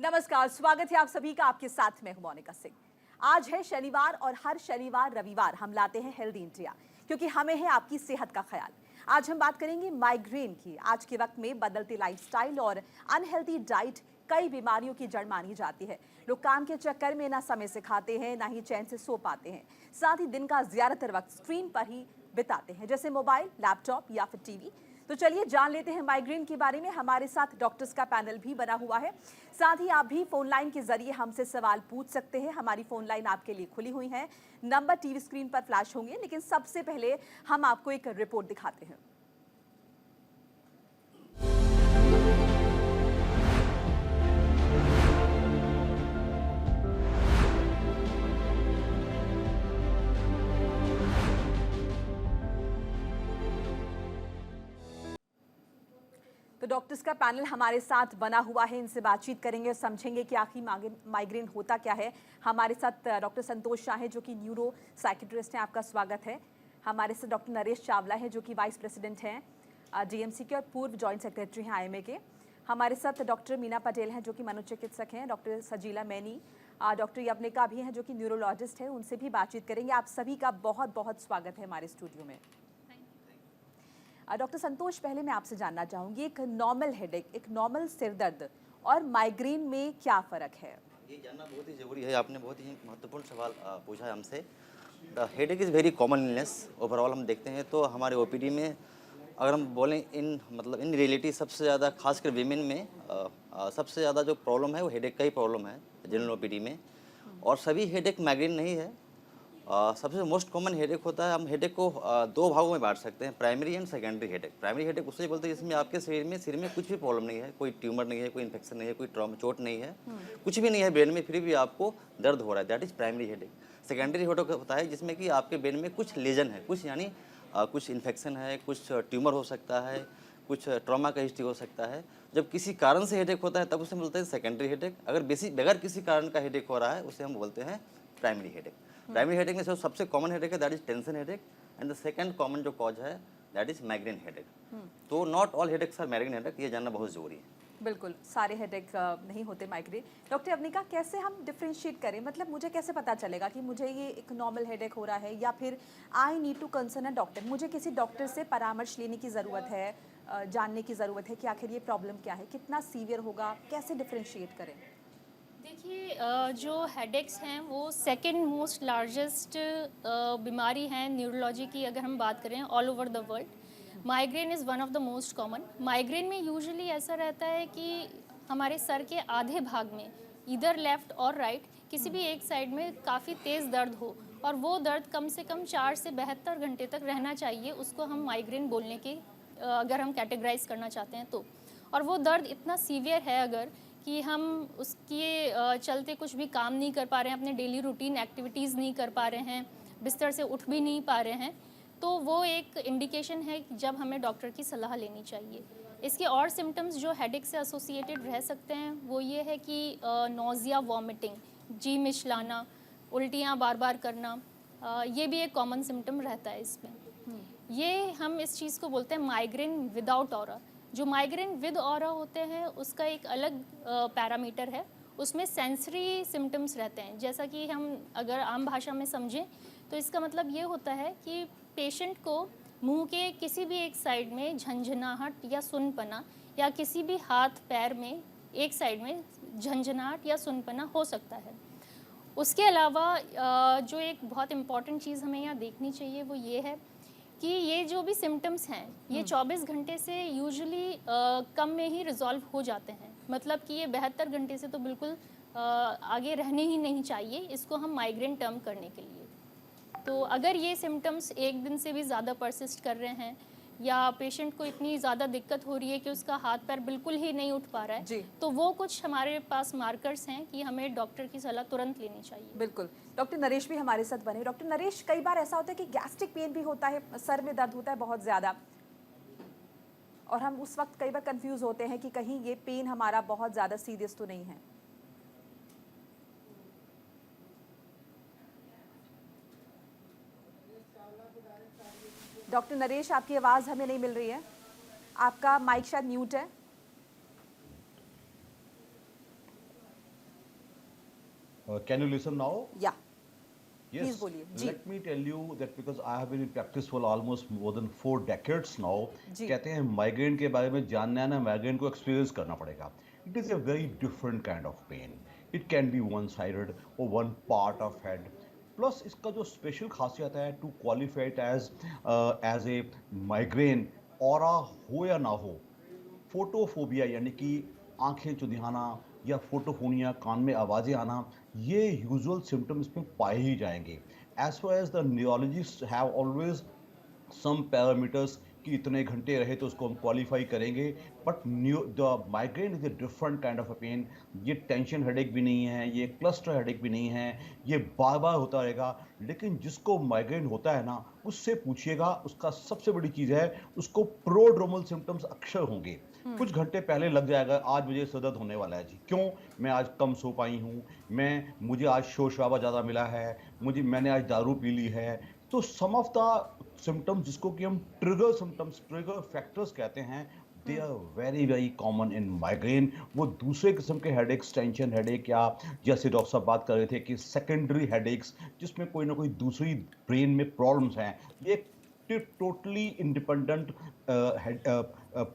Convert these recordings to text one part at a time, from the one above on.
नमस्कार, स्वागत है आप सभी का। आपके साथ में हूं मोनिका सिंह। आज है शनिवार और हर शनिवार रविवार हम लाते हैं हेल्दी इंडिया, क्योंकि हमें है आपकी सेहत का ख्याल। आज हम बात करेंगे माइग्रेन की। आज के वक्त में बदलते लाइफस्टाइल और अनहेल्दी डाइट कई बीमारियों की जड़ मानी जाती है। लोग काम के चक्कर में ना समय से खाते हैं, ना ही चैन से सो पाते हैं। साथ ही दिन का ज्यादातर वक्त स्क्रीन पर ही बिताते हैं, जैसे मोबाइल, लैपटॉप या फिर टीवी। तो चलिए जान लेते हैं माइग्रेन के बारे में। हमारे साथ डॉक्टर्स का पैनल भी बना हुआ है। साथ ही आप भी फोन लाइन के जरिए हमसे सवाल पूछ सकते हैं। हमारी फोन लाइन आपके लिए खुली हुई है। नंबर टीवी स्क्रीन पर फ्लैश होंगे, लेकिन सबसे पहले हम आपको एक रिपोर्ट दिखाते हैं। तो डॉक्टर्स का पैनल हमारे साथ बना हुआ है। इनसे बातचीत करेंगे और समझेंगे कि आखिर माइग्रेन होता क्या है। हमारे साथ डॉक्टर संतोष शाह है, जो कि न्यूरो साइकेट्रिस्ट हैं। आपका स्वागत है। हमारे साथ डॉक्टर नरेश चावला है, जो कि वाइस प्रेसिडेंट हैं डीएमसी के और पूर्व जॉइंट सेक्रेटरी हैं आईएमए के। हमारे साथ डॉक्टर मीना पटेल हैं, जो कि मनोचिकित्सक हैं। डॉक्टर सजीला मैनी, डॉक्टर यवनिका भी हैं, जो कि न्यूरोलॉजिस्ट हैं। उनसे भी बातचीत करेंगे। आप सभी का बहुत बहुत स्वागत है हमारे स्टूडियो में। डॉक्टर संतोष, पहले मैं आपसे जानना चाहूंगी, एक नॉर्मल हेडेक, एक नॉर्मल सिरदर्द और माइग्रेन में क्या फ़र्क है? ये जानना बहुत ही ज़रूरी है। आपने बहुत ही महत्वपूर्ण सवाल पूछा है हमसे। The headache is very common illness. Overall हम देखते हैं तो हमारे ओपीडी में अगर हम बोलें इन रियलिटी सबसे ज़्यादा खासकर वीमेन में सबसे ज़्यादा जो प्रॉब्लम है वो हेडेक का ही प्रॉब्लम है जनरल ओपीडी में। और सभी हेडेक माइग्रेन नहीं है। सबसे मोस्ट कॉमन हेडेक होता है, हम हेडेक को दो भागों में बांट सकते हैं, primary and secondary headache. Primary headache उससे बोलते हैं जिसमें आपके सिर में कुछ भी प्रॉब्लम नहीं है, कोई ट्यूमर नहीं है, कोई इन्फेक्शन नहीं है, कोई चोट नहीं है, कुछ भी नहीं है ब्रेन में, फिर भी आपको दर्द हो रहा है, that is primary headache. Secondary headache होता है जिसमें कि आपके ब्रेन में कुछ लेजन है, कुछ यानी कुछ इन्फेक्शन है, कुछ ट्यूमर हो सकता है, कुछ ट्रॉमा का हिस्ट्री हो सकता है। जब किसी कारण से हेडेक होता है तब उसे हम बोलते हैं सेकेंडरी हेडेक। अगर बगैर किसी कारण का हेडेक हो रहा है उसे हम बोलते हैं प्राइमरी हेडेक। प्राइमरी हेडेक में सबसे कॉमन हेडेक है that is tension headache, and the second common जो कॉज है दैट इज माइग्रेन हेडेक। तो not all headaches are migraine headache, ये जानना बहुत जरूरी है। बिल्कुल, सारे हेडेक नहीं होते माइग्रेन। डॉक्टर यवनिका, कैसे हम डिफ्रेंशिएट करें? मतलब मुझे कैसे पता चलेगा कि मुझे ये एक नॉर्मल हेडेक हो रहा है, या फिर I need to concern a doctor? मुझे किसी डॉक्टर से परामर्श लेने की ज़रूरत है, जानने की ज़रूरत है कि आखिर ये प्रॉब्लम क्या है, कितना सीवियर होगा, कैसे डिफ्रेंशिएट करें? देखिए, जो हेडेक्स हैं वो सेकंड मोस्ट लार्जेस्ट बीमारी है न्यूरोलॉजी की, अगर हम बात करें all over the world. Migraine is one of the most common. Migraine में यूजुअली ऐसा रहता है कि हमारे सर के आधे भाग में, इधर लेफ़्ट और राइट, किसी भी एक साइड में काफ़ी तेज़ दर्द हो, और वो दर्द कम से कम 4 से 72 घंटे तक रहना चाहिए। उसको हम माइग्रेन बोलने की अगर हम कैटेगराइज करना चाहते हैं तो। और वो दर्द इतना सीवियर है अगर कि हम उसके चलते कुछ भी काम नहीं कर पा रहे हैं, अपने डेली रूटीन एक्टिविटीज़ नहीं कर पा रहे हैं, बिस्तर से उठ भी नहीं पा रहे हैं, तो वो एक इंडिकेशन है कि जब हमें डॉक्टर की सलाह लेनी चाहिए। इसके और सिम्टम्स जो हेडेक से एसोसिएटेड रह सकते हैं वो ये है कि नोज़िया, वॉमिटिंग, जी मिचलाना, उल्टियाँ बार बार करना, ये भी एक कॉमन सिम्टम रहता है इसमें। ये हम इस चीज़ को बोलते हैं माइग्रेन विदाउट ऑरा। जो माइग्रेन विद ऑरा होते हैं उसका एक अलग पैरामीटर है, उसमें सेंसरी सिम्टम्स रहते हैं। जैसा कि हम अगर आम भाषा में समझें तो इसका मतलब ये होता है कि पेशेंट को मुंह के किसी भी एक साइड में झंझनाहट या सुनपना, या किसी भी हाथ पैर में एक साइड में झंझनाहट या सुनपना हो सकता है। उसके अलावा जो एक बहुत इम्पॉर्टेंट चीज़ हमें यहाँ देखनी चाहिए वो ये है कि ये जो भी सिम्टम्स हैं ये 24 घंटे से यूजुअली कम में ही रिजॉल्व हो जाते हैं। मतलब कि ये 72 घंटे से तो बिल्कुल आगे रहने ही नहीं चाहिए इसको हम माइग्रेन टर्म करने के लिए। तो अगर ये सिम्टम्स एक दिन से भी ज़्यादा परसिस्ट कर रहे हैं, या पेशेंट को इतनी ज़्यादा दिक्कत हो रही है कि उसका हाथ पैर बिल्कुल ही नहीं उठ पा रहा है, तो वो कुछ हमारे पास मार्कर्स हैं कि हमें डॉक्टर की सलाह तुरंत लेनी चाहिए। बिल्कुल। डॉक्टर नरेश भी हमारे साथ बने। डॉक्टर नरेश, कई बार ऐसा होता है कि गैस्ट्रिक पेन भी होता है, सर में दर्द होता है बहुत ज़्यादा, और हम उस वक्त कई बार कंफ्यूज होते हैं कि कहीं ये पेन हमारा बहुत ज़्यादा सीरियस तो नहीं है। डॉक्टर नरेश, आपकी आवाज़ हमें नहीं मिल रही है, आपका माइक शायद म्यूट है। Can you listen now? या Yes. प्लीज बोलिए जी। Let me tell you that because I have been in practice for almost more than 4 decades now. जी। कहते हैं माइग्रेन के बारे में जानना है ना, माइग्रेन को एक्सपीरियंस करना पड़ेगा. It is a very different kind of pain. It can be one sided or one part of head. Plus इसका जो स्पेशल खासियत है to qualify it as a migraine, aura हो या ना हो, फोटोफोबिया यानी कि आंखें चुंधियाना या फोटोफोनिया, कान में आवाज़ें आना, ये यूजुअल सिम्टम्स में पाए ही जाएंगे. As far as the neurologist have always some parameters कि इतने घंटे रहे तो उसको हम क्वालिफाई करेंगे. But the migraine is a different kind of a pain. ये टेंशन हेडेक भी नहीं है, ये क्लस्टर हेडेक भी नहीं है, ये बार बार होता रहेगा. लेकिन जिसको माइग्रेन होता है ना, उससे पूछिएगा, उसका सबसे बड़ी चीज़ है उसको प्रोड्रोमल सिम्टम्स अक्सर होंगे. कुछ घंटे पहले लग जाएगा आज मुझे सर दर्द होने वाला है जी, क्यों, मैं आज कम सो पाई हूँ, मुझे आज शोर शराबा ज़्यादा मिला है, मैंने आज दारू पी ली है. तो सम ऑफ द सिम्टम्स जिसको कि हम ट्रिगर सिम्टम्स, ट्रिगर फैक्टर्स कहते हैं, they are very very common in migraine. वो दूसरे किस्म के हेडेक्स, टेंशन हेडेक, या जैसे डॉक्टर साहब बात कर रहे थे कि सेकेंडरी हेडेक्स जिसमें कोई ना कोई दूसरी ब्रेन में प्रॉब्लम्स हैं, ये टोटली इंडिपेंडेंट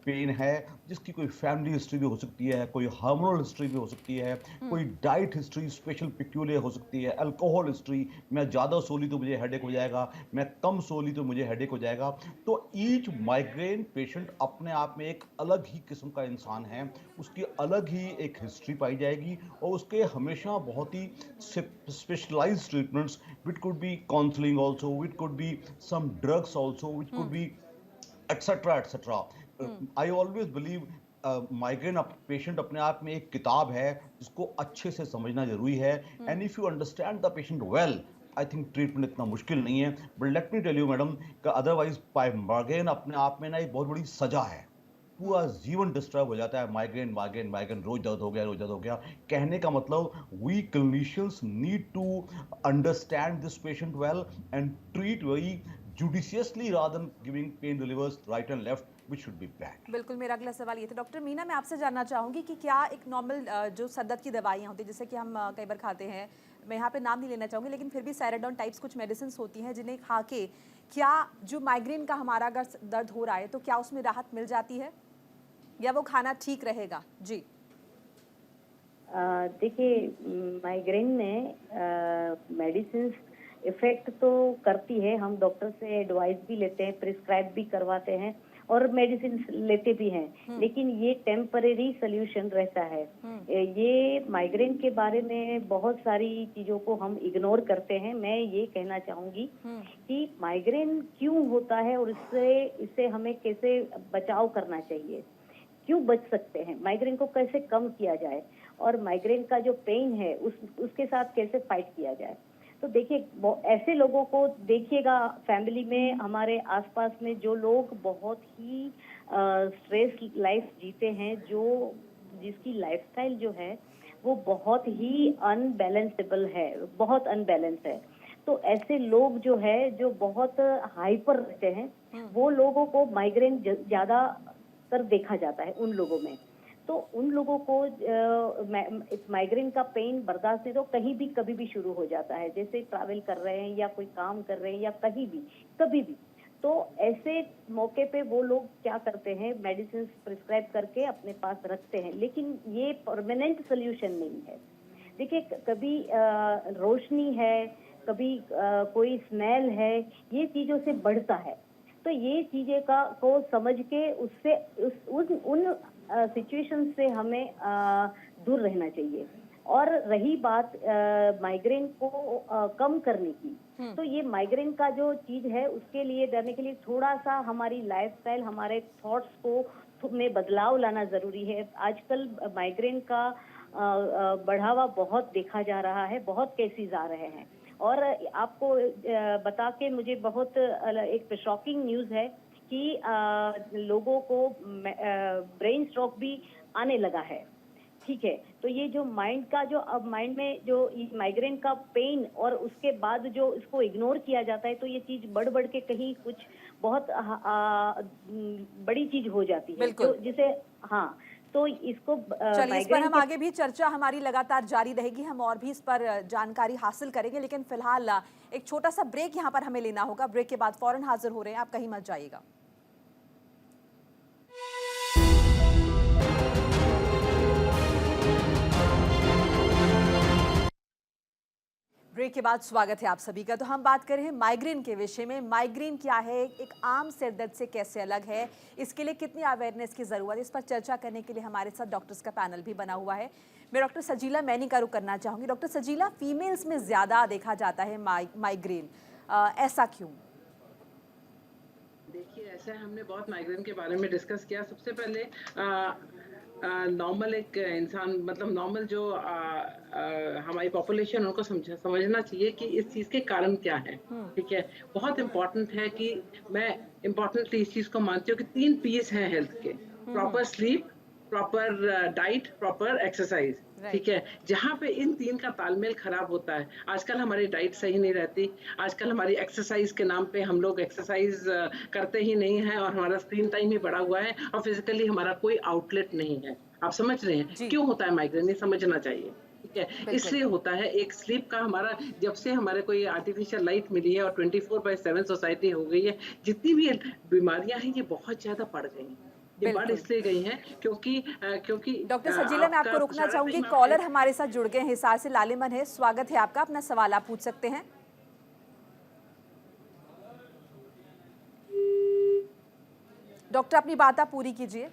पेन है जिसकी कोई फैमिली हिस्ट्री भी हो सकती है, कोई हार्मोनल हिस्ट्री भी हो सकती है, कोई डाइट हिस्ट्री स्पेशल पिक्यूलियर हो सकती है, अल्कोहल हिस्ट्री, मैं ज़्यादा सो ली तो मुझे हेडेक हो जाएगा, मैं कम सो ली तो मुझे हेडेक हो जाएगा. तो ईच माइग्रेन पेशेंट अपने आप में एक अलग ही किस्म का इंसान है, उसकी अलग ही एक हिस्ट्री पाई जाएगी और उसके हमेशा बहुत ही specialised treatments, which could be counselling also, which could be some drugs also, which could be etcetera etcetera. I always believe migraine patient अपने आप में एक किताब है जिसको अच्छे से समझना जरूरी है. And if you understand the patient well, I think treatment इतना मुश्किल नहीं है. But let me tell you madam, otherwise migraine अपने आप में ना एक बहुत बड़ी सजा है. पूरा जीवन डिस्टर्ब हो जाता है. माइग्रेन माइग्रेन माइग्रेन, रोज दर्द हो गया, रोज दर्द हो गया. कहने का मतलब we clinicians need to understand this patient well and treat very judiciously rather than giving pain relievers right and left, which should be bad. बिल्कुल, मेरा अगला सवाल ये था डॉक्टर मीना, मैं आपसे जानना चाहूँगी कि क्या एक नॉर्मल जो सर दर्द की दवाइयाँ होती हैं जैसे कि हम कई बार खाते हैं, मैं यहाँ पे नाम नहीं लेना चाहूँगी, लेकिन फिर भी सैराडोन टाइप्स कुछ मेडिसिन होती हैं जिन्हें खा के क्या जो माइग्रेन का हमारा अगर दर्द हो रहा है तो क्या उसमें राहत मिल जाती है या वो खाना ठीक रहेगा? जी देखिए, माइग्रेन में मेडिसिन इफेक्ट तो करती है. हम डॉक्टर से एडवाइस भी लेते हैं, प्रिस्क्राइब भी करवाते हैं और मेडिसिन लेते भी हैं, लेकिन ये टेम्परेरी सोल्यूशन रहता है. ये माइग्रेन के बारे में बहुत सारी चीजों को हम इग्नोर करते हैं. मैं ये कहना चाहूंगी कि माइग्रेन क्यों होता है और इससे हमें कैसे बचाव करना चाहिए, क्यों बच सकते हैं, माइग्रेन को कैसे कम किया जाए और माइग्रेन का जो पेन है उसके साथ कैसे फाइट किया जाए. तो देखिए, ऐसे लोगों को देखिएगा फैमिली में, हमारे आसपास में जो लोग बहुत ही स्ट्रेस लाइफ जीते हैं, जिसकी लाइफस्टाइल जो है वो बहुत ही अनबैलेंसेबल है, बहुत अनबैलेंस है. तो ऐसे लोग जो है जो बहुत हाइपर रहते हैं, वो लोगों को माइग्रेन ज्यादा कर देखा जाता है उन लोगों में. तो उन लोगों को माइग्रेन का पेन बर्दाश्त नहीं तो कहीं भी कभी भी शुरू हो जाता है, जैसे ट्रैवल कर रहे हैं या कोई काम कर रहे हैं या कहीं भी कभी भी. तो ऐसे मौके पे वो लोग क्या करते हैं, मेडिसिन प्रिस्क्राइब करके अपने पास रखते हैं, लेकिन ये परमानेंट सोल्यूशन नहीं है. देखिए, कभी रोशनी है, कभी कोई स्मेल है, ये चीजों से बढ़ता है. तो ये चीजें को समझ के उससे उन सिचुएशन से हमें दूर रहना चाहिए. और रही बात माइग्रेन को कम करने की, तो ये माइग्रेन का जो चीज है उसके लिए डरने के लिए थोड़ा सा हमारी लाइफस्टाइल, हमारे थॉट्स को में बदलाव लाना जरूरी है. आजकल माइग्रेन का बढ़ावा बहुत देखा जा रहा है, बहुत केसेस आ रहे हैं. और आपको बता के मुझे बहुत एक शॉकिंग न्यूज है कि लोगों को ब्रेन स्ट्रोक भी आने लगा है. ठीक है, तो ये जो माइंड का जो अब माइंड में जो माइग्रेन का पेन और उसके बाद जो इसको इग्नोर किया जाता है, तो ये चीज बढ़ के कहीं कुछ बहुत बड़ी चीज हो जाती है, जो जिसे तो इसको चलिए, इस पर माइग्रेन हम आगे भी चर्चा हमारी लगातार जारी रहेगी, हम और भी इस पर जानकारी हासिल करेंगे, लेकिन फिलहाल एक छोटा सा ब्रेक यहाँ पर हमें लेना होगा। ब्रेक के बाद फौरन हाजिर हो रहे हैं, आप कहीं मत जाइएगा। ब्रेक के बाद स्वागत है आप सभी का। तो हम बात कर रहे हैं माइग्रेन के विषय में। माइग्रेन क्या है, एक आम सिर दर्द से कैसे अलग है, इसके लिए कितनी अवेयरनेस की ज़रूरत है, इस पर चर्चा करने के लिए हमारे साथ डॉक्टर्स का पैनल भी बना हुआ है। मैं डॉक्टर सजीला मैनी का रुख करना चाहूँगी। डॉक्टर सजीला, फीमेल्स में ज़्यादा देखा जाता है माइग्रेन, ऐसा क्यों? देखिए, ऐसा हमने बहुत माइग्रेन के बारे में डिस्कस किया। सबसे पहले नॉर्मल एक इंसान, मतलब नॉर्मल जो हमारी पॉपुलेशन, उनको समझना चाहिए कि इस चीज़ के कारण क्या है। ठीक है, बहुत इम्पोर्टेंट है कि मैं इम्पोर्टेंटली इस चीज़ को मानती हूँ कि 3 पीस हैं हेल्थ के: proper sleep, proper diet, proper exercise. ठीक है, जहाँ पे इन 3 का तालमेल खराब होता है, आजकल हमारी डाइट सही नहीं रहती, आजकल हमारी एक्सरसाइज के नाम पे हम लोग एक्सरसाइज करते ही नहीं हैं, और हमारा स्क्रीन टाइम ही बढ़ा हुआ है, और फिजिकली हमारा कोई आउटलेट नहीं है। आप समझ रहे हैं क्यों होता है माइग्रेन? ये समझना चाहिए। ठीक है, इसलिए होता है। एक स्लीप का हमारा, जब से हमारे को ये आर्टिफिशियल लाइट मिली है और 24/7 सोसाइटी हो गई है, जितनी भी बीमारियां हैं ये बहुत ज्यादा बढ़ गई हैं। ये बढ़ इसलिए गई हैं क्योंकि डॉक्टर सजीला, मैं आपको रुकना चाहूंगी। कॉलर हमारे साथ जुड़ गए हैं हिसार से, लालिमन है, स्वागत है आपका। अपना सवाल आप पूछ सकते हैं। डॉक्टर, अपनी बात आप पूरी कीजिए।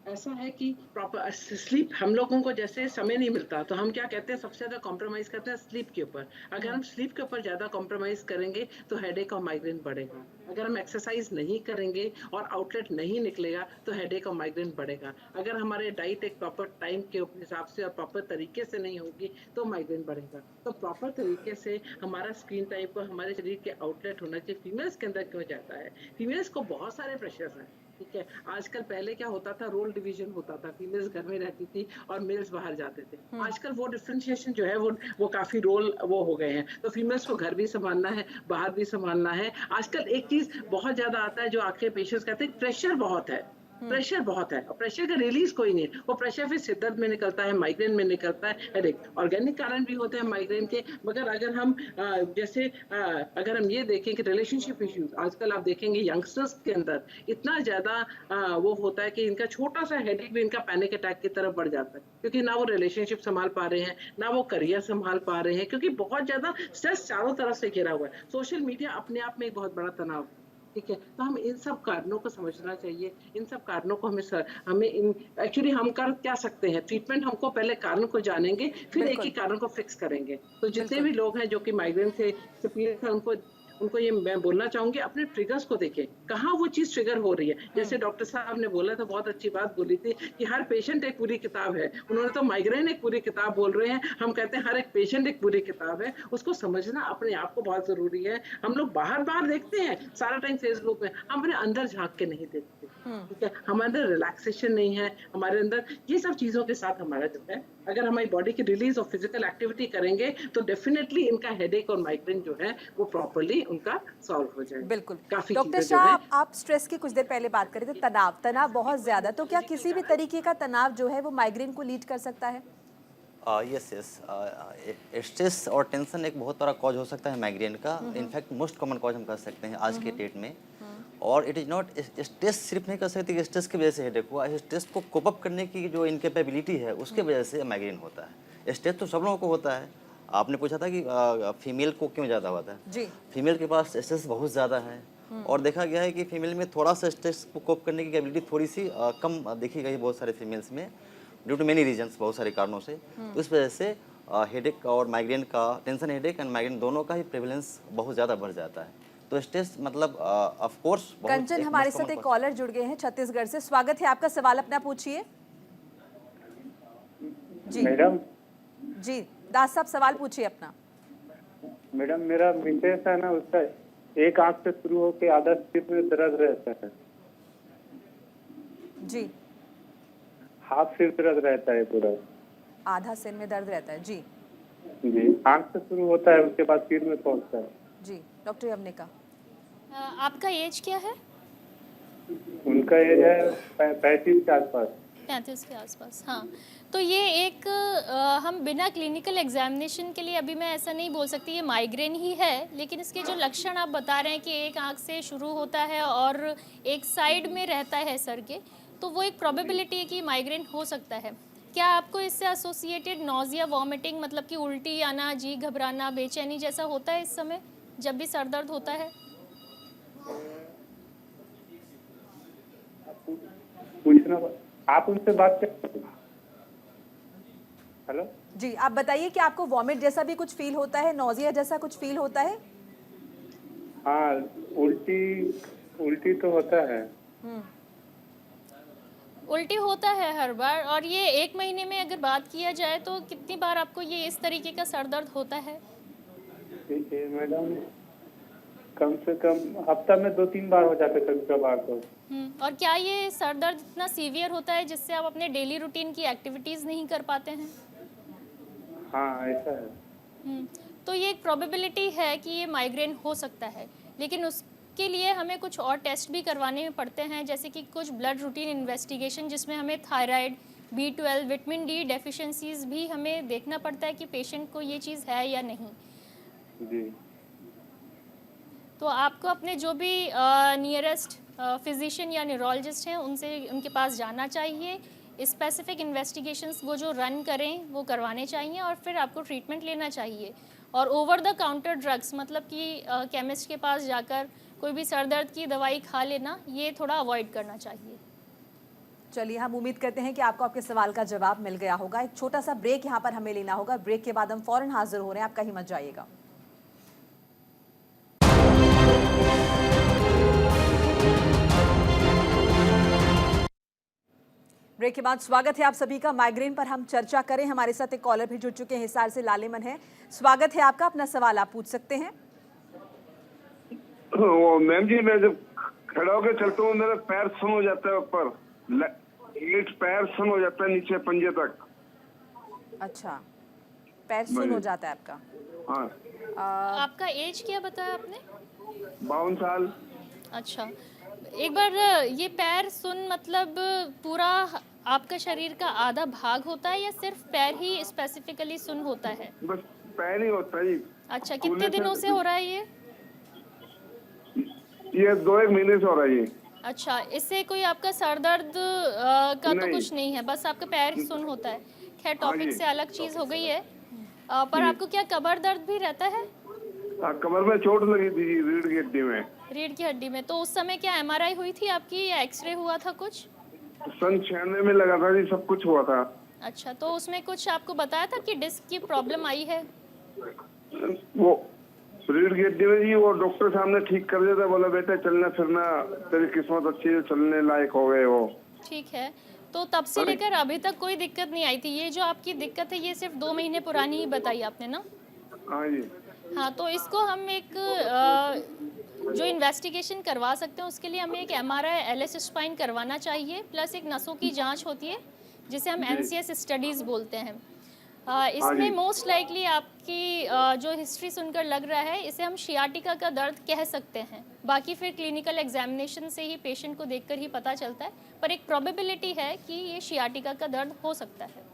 ऐसा है कि प्रॉपर स्लीप, हम लोगों को जैसे समय नहीं मिलता, तो हम क्या कहते हैं, सबसे ज्यादा कॉम्प्रोमाइज करते हैं स्लीप के ऊपर। अगर हम स्लीप के ऊपर ज्यादा कॉम्प्रोमाइज करेंगे तो हेडेक और माइग्रेन बढ़ेगा। अगर हम एक्सरसाइज नहीं करेंगे और आउटलेट नहीं निकलेगा तो हेडेक और माइग्रेन बढ़ेगा। अगर हमारे डाइट एक प्रॉपर टाइम के हिसाब से और प्रॉपर तरीके से नहीं होगी तो माइग्रेन बढ़ेगा। तो प्रॉपर तरीके से हमारा स्क्रीन टाइम को, हमारे शरीर के आउटलेट होना चाहिए। फीमेल्स के अंदर क्यों जाता है? फीमेल्स को बहुत सारे प्रेशर्स हैं। ठीक है, आजकल पहले क्या होता था, रोल डिवीजन होता था, फीमेल्स घर में रहती थी और मेल्स बाहर जाते थे। आजकल वो डिफरेंशिएशन जो है वो काफी रोल वो हो गए हैं। तो फीमेल्स को घर भी संभालना है, बाहर भी संभालना है। आजकल एक चीज बहुत ज्यादा आता है जो आपके पेशेंट्स कहते हैं, प्रेशर बहुत है। प्रेशर बहुत है, और प्रेशर का रिलीज कोई नहीं है। वो प्रेशर फिर सिर दर्द में निकलता है, माइग्रेन में निकलता है, हेडेक। ऑर्गेनिक कारण भी होते हैं माइग्रेन के, मगर अगर हम अगर हम ये देखें कि रिलेशनशिप इश्यूज, आजकल आप देखेंगे यंगस्टर्स के अंदर इतना ज्यादा वो होता है कि इनका छोटा सा हेडेक भी इनका पैनिक अटैक की तरफ बढ़ जाता है, क्योंकि ना वो रिलेशनशिप संभाल पा रहे हैं, ना वो करियर संभाल पा रहे हैं, क्योंकि बहुत ज्यादा स्ट्रेस चारों तरफ से घिरा हुआ है। सोशल मीडिया अपने आप में एक बहुत बड़ा तनाव है। ठीक है, तो हम इन सब कारणों को समझना चाहिए। इन सब कारणों को हमें एक्चुअली हम कर क्या सकते हैं, ट्रीटमेंट हमको पहले कारण को जानेंगे, फिर एक ही कारण को फिक्स करेंगे। तो जितने भी लोग हैं जो कि माइग्रेन से पीड़ित हैं, उनको ये मैं बोलना चाहूंगी, अपने ट्रिगर्स को देखें, कहाँ वो चीज ट्रिगर हो रही है। जैसे डॉक्टर साहब ने बोला था, बहुत अच्छी बात बोली थी कि हर पेशेंट एक पूरी किताब है। उन्होंने तो माइग्रेन एक पूरी किताब बोल रहे हैं, हम कहते हैं हर एक पेशेंट एक पूरी किताब है। उसको समझना अपने आप को बहुत जरूरी है। हम लोग बाहर देखते हैं सारा टाइम फेसबुक में, हम अपने अंदर झांक के नहीं देखते। ठीक है, हमारे अंदर रिलैक्सेशन नहीं है, हमारे अंदर ये सब चीजों के साथ हमारा जो है, अगर हमारी बॉडी की रिलीज और फिजिकल एक्टिविटी करेंगे तो डेफिनेटली इनका हेडेक और माइग्रेन जो है वो प्रॉपर्ली उनका सॉल्व हो जाएगा। बिल्कुल। काफी डॉक्टर चीजें जो है, शाह, आप स्ट्रेस की कुछ देर पहले बात कर रहे थे, तनाव बहुत ज्यादा, तो क्या किसी भी तरीके का तनाव जो है वो माइग्रेन को लीड कर सकता है? यस स्ट्रेस और टेंशन एक बहुत बड़ा कॉज हो सकता है माइग्रेन का। इनफैक्ट मोस्ट कॉमन कॉज हम कह सकते हैं आज के डेट में। और इट इज़ नॉट, स्ट्रेस सिर्फ नहीं कर सकते कि स्ट्रेस की वजह से हेडेक हुआ, स्ट्रेस को कोप अप करने की जो इनकेपेबिलिटी है उसके वजह से माइग्रेन होता है। स्ट्रेस तो सब लोगों को होता है। आपने पूछा था कि फीमेल को क्यों ज़्यादा होता है। जी, फीमेल के पास स्ट्रेस बहुत ज़्यादा है, और देखा गया है कि फीमेल में थोड़ा सा स्ट्रेस को कोप करने की कैपेबिलिटी थोड़ी सी कम देखी गई बहुत सारे फीमेल्स में, ड्यू टू मेनी रीजंस, बहुत सारे कारणों से। तो इस वजह से हेडेक और माइग्रेन का, टेंशन हेडेक एंड माइग्रेन दोनों का ही प्रेवलेंस बहुत ज़्यादा बढ़ जाता है। तो स्ट्रेस मतलब ऑफ कोर्स। कंचन हमारे साथ एक कॉलर जुड़ गए हैं छत्तीसगढ़ से, स्वागत है आपका। सवाल अपना पूछिए। जी मैडम, जी दास साहब, सवाल पूछिए अपना। मैडम मेरा मिसेस है ना, उसका एक आंख से शुरू होकर आधा सिर में दर्द रहता है। जी, हाफ सिर दर्द रहता है पूरा। आधा सिर में दर्द रहता है। जी जी, आंख से शुरू होता है, उसके बाद सिर में पहुंचता है। जी, डॉक्टर यवनिका, आपका एज क्या है? उनका एज है 35 के आसपास। 35 के आसपास, हाँ। तो ये एक हम बिना क्लिनिकल एग्जामिनेशन के लिए अभी मैं ऐसा नहीं बोल सकती ये माइग्रेन ही है, लेकिन इसके जो लक्षण आप बता रहे हैं कि एक आंख से शुरू होता है और एक साइड में रहता है सर के, तो वो एक प्रोबेबिलिटी है कि माइग्रेन हो सकता है। क्या आपको इससे एसोसिएटेड नॉजिया, वॉमिटिंग, मतलब कि उल्टी आना, जी घबराना, बेचैनी जैसा होता है इस समय जब भी सर दर्द होता है? पूछना, आप उनसे बात कर। हेलो जी, आप बताइए कि आपको वॉमिट जैसा भी कुछ फील होता है, नोजिया जैसा कुछ फील होता है? हाँ, उल्टी उल्टी तो होता है। उल्टी होता है हर बार। और ये 1 महीने में अगर बात किया जाए तो कितनी बार आपको ये इस तरीके का सर दर्द होता है? ये मैडम कम से कम हफ्ता में 2-3 बार हो जाते कभी कभार तो। और क्या ये सर दर्द इतना सीवियर होता है जिससे आप अपने डेली रूटीन की एक्टिविटीज़ नहीं कर पाते हैं? हाँ, ऐसा है। तो ये एक प्रोबेबिलिटी है कि ये माइग्रेन हो सकता है, लेकिन उसके लिए हमें कुछ और टेस्ट भी करवाने पड़ते हैं, जैसे कि कुछ ब्लड रूटीन इन्वेस्टिगेशन, जिसमें हमें thyroid, B12, vitamin D deficiencies भी हमें देखना पड़ता है कि पेशेंट को ये चीज़ है या नहीं। जी। तो आपको अपने जो भी नियरेस्ट फिजिशियन या न्यूरोलॉजिस्ट हैं उनके पास जाना चाहिए। स्पेसिफिक इन्वेस्टिगेशंस वो जो रन करें वो करवाने चाहिए और फिर आपको ट्रीटमेंट लेना चाहिए। और ओवर द काउंटर ड्रग्स, मतलब कि केमिस्ट के पास जाकर कोई भी सर दर्द की दवाई खा लेना, ये थोड़ा अवॉइड करना चाहिए। चलिए, हम उम्मीद करते हैं कि आपको आपके सवाल का जवाब मिल गया होगा। एक छोटा सा ब्रेक यहाँ पर हमें लेना होगा। ब्रेक के बाद हम फौरन हाजिर हो रहे हैं, आप कहीं मत जाइएगा। ब्रेक के बाद स्वागत है आप सभी का। माइग्रेन पर हम चर्चा करें। हमारे साथ एक कॉलर भी जुड़ चुके हैं, हिसार से लालेमन है। स्वागत है आपका, अपना सवाल आप पूछ सकते हैं। मैम जी, मैं जब खड़ा होकर चलता हूँ मेरा पैर सुन हो जाता है, ऊपर पैर सुन हो जाता है नीचे पंजे तक। अच्छा, पैर सुन हो जाता है आपका? हाँ। आपका एज क्या बताया आपने? 52 साल। अच्छा, एक बार ये पैर सुन मतलब पूरा आपका शरीर का आधा भाग होता है या सिर्फ पैर ही स्पेसिफिकली सुन होता है? बस पैर ही होता है जी। अच्छा, कितने दिनों से हो रहा है ये 2-1 महीने से हो रहा है ये। अच्छा, इससे कोई आपका सर दर्द का तो कुछ नहीं है, बस आपका पैर सुन होता है। खैर, टॉपिक से अलग चीज़ हो गई है। पर आपको क्या कमर दर्द भी रहता है? कमर में चोट लगी थी जी, रीढ़ की हड्डी में। रीढ़ की हड्डी में? तो उस समय क्या MRI हुई थी आपकी या एक्सरे हुआ था कुछ? सन 96 में लगा था जी, सब कुछ हुआ था। अच्छा, तो उसमें कुछ आपको बताया था कि डिस्क की प्रॉब्लम आई है? वो रीढ़ की हड्डी में जी, वो डॉक्टर साहब ने ठीक कर दिया था, बोला बेटा चलना फिरना तेरी किस्मत अच्छी है, चलने लायक हो गए हो। ठीक है, तो तब से लेकर अभी तक कोई दिक्कत नहीं आई थी? ये जो आपकी दिक्कत है ये सिर्फ 2 महीने पुरानी ही बताई आपने ना? हाँ जी। हाँ, तो इसको हम एक जो इन्वेस्टिगेशन करवा सकते हैं उसके लिए हमें एक MRI LS स्पाइन करवाना चाहिए, प्लस एक नसों की जांच होती है जिसे हम NCS स्टडीज़ बोलते हैं। इसमें मोस्ट लाइकली आपकी जो हिस्ट्री सुनकर लग रहा है इसे हम शियाटिका का दर्द कह सकते हैं। बाकी फिर क्लिनिकल एग्जामिनेशन से ही पेशेंट को देखकर ही पता चलता है, पर एक प्रोबेबिलिटी है कि ये शियाटिका का दर्द हो सकता है।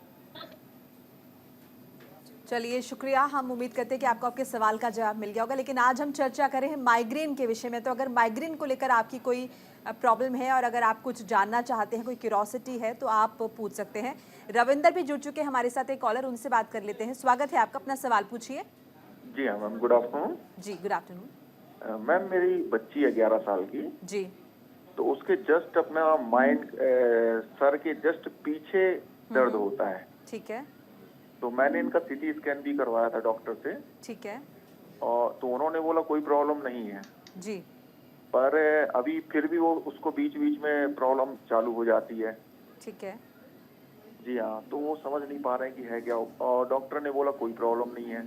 चलिए, शुक्रिया। हम उम्मीद करते हैं कि आपको आपके सवाल का जवाब मिल गया होगा। लेकिन आज हम चर्चा करें माइग्रेन के विषय में। तो अगर माइग्रेन को लेकर आपकी कोई प्रॉब्लम है और अगर आप कुछ जानना चाहते हैं, कोई क्यूरोसिटी है, तो आप पूछ सकते हैं। रविंदर भी जुड़ चुके हैं हमारे साथ, एक कॉलर, उनसे बात कर लेते हैं। स्वागत है आपका, अपना सवाल पूछिए। जी हाँ मैम, गुड आफ्टरनून। जी, गुड आफ्टरनून। मैम, मेरी बच्ची है 11 साल की। जी। तो उसके जस्ट अपना माइंड सर के जस्ट पीछे दर्द होता है। ठीक है। तो मैंने इनका CT स्कैन भी करवाया था डॉक्टर से। ठीक है। और तो उन्होंने बोला कोई प्रॉब्लम नहीं है जी। पर अभी फिर भी वो उसको बीच बीच में प्रॉब्लम चालू हो जाती है। ठीक है। जी हाँ, तो वो समझ नहीं पा रहे हैं कि है क्या। और डॉक्टर ने बोला कोई प्रॉब्लम नहीं है,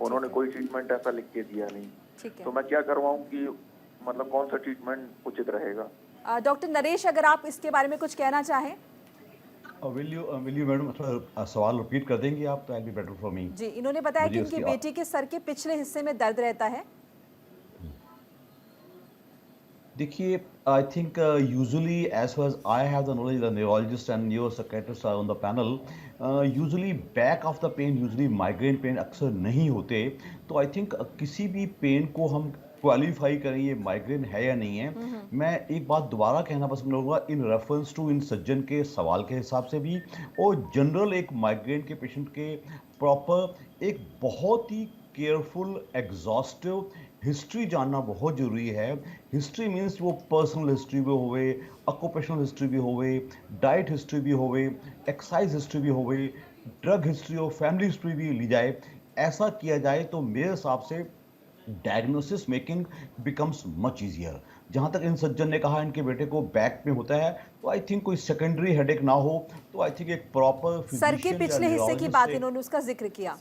उन्होंने कोई ट्रीटमेंट ऐसा लिख के दिया नहीं। ठीक है। तो मैं क्या करवाऊँ कि मतलब कौन सा ट्रीटमेंट उचित रहेगा? डॉक्टर नरेश, अगर आप इसके बारे में कुछ कहना चाहें। विल यू मैडम थोड़ा सवाल रिपीट कर देंगे आप, तो आई बी बेटर फॉर मी। जी, इन्होंने बताया कि उनकी बेटी के सर के पिछले हिस्से में दर्द रहता है। देखिए, I think usually as far as I have the knowledge, the neurologist and neuro psychiatrist are on the panel, usually back of the pain, usually migraine pain अक्सर नहीं होते। तो आई थिंक किसी भी पेन को हम क्वालिफाई करें ये माइग्रेन है या नहीं है, मैं एक बात दोबारा कहना पसंद करूंगा इन रेफरेंस टू इन सज्जन के सवाल के हिसाब से भी, और जनरल एक माइग्रेन के पेशेंट के प्रॉपर एक बहुत ही केयरफुल एग्जॉस्टिव हिस्ट्री जानना बहुत ज़रूरी है। हिस्ट्री मीन्स वो पर्सनल हिस्ट्री भी होवे, ऑक्यूपेशनल हिस्ट्री भी होवे, डाइट हिस्ट्री भी होवे, एक्सरसाइज हिस्ट्री भी होवे, ड्रग हिस्ट्री और फैमिली हिस्ट्री भी ली जाए। ऐसा किया जाए तो मेरे हिसाब से diagnosis making becomes much easier. जहाँ तक इन सज्जन ने कहा इनके बेटे को बैक में होता है, तो आई थिंक कोई सेकेंडरी हेडेक ना हो, तो आई थिंक एक प्रॉपर सर के पिछले हिस्से की बात इन्होंने उसका जिक्र किया।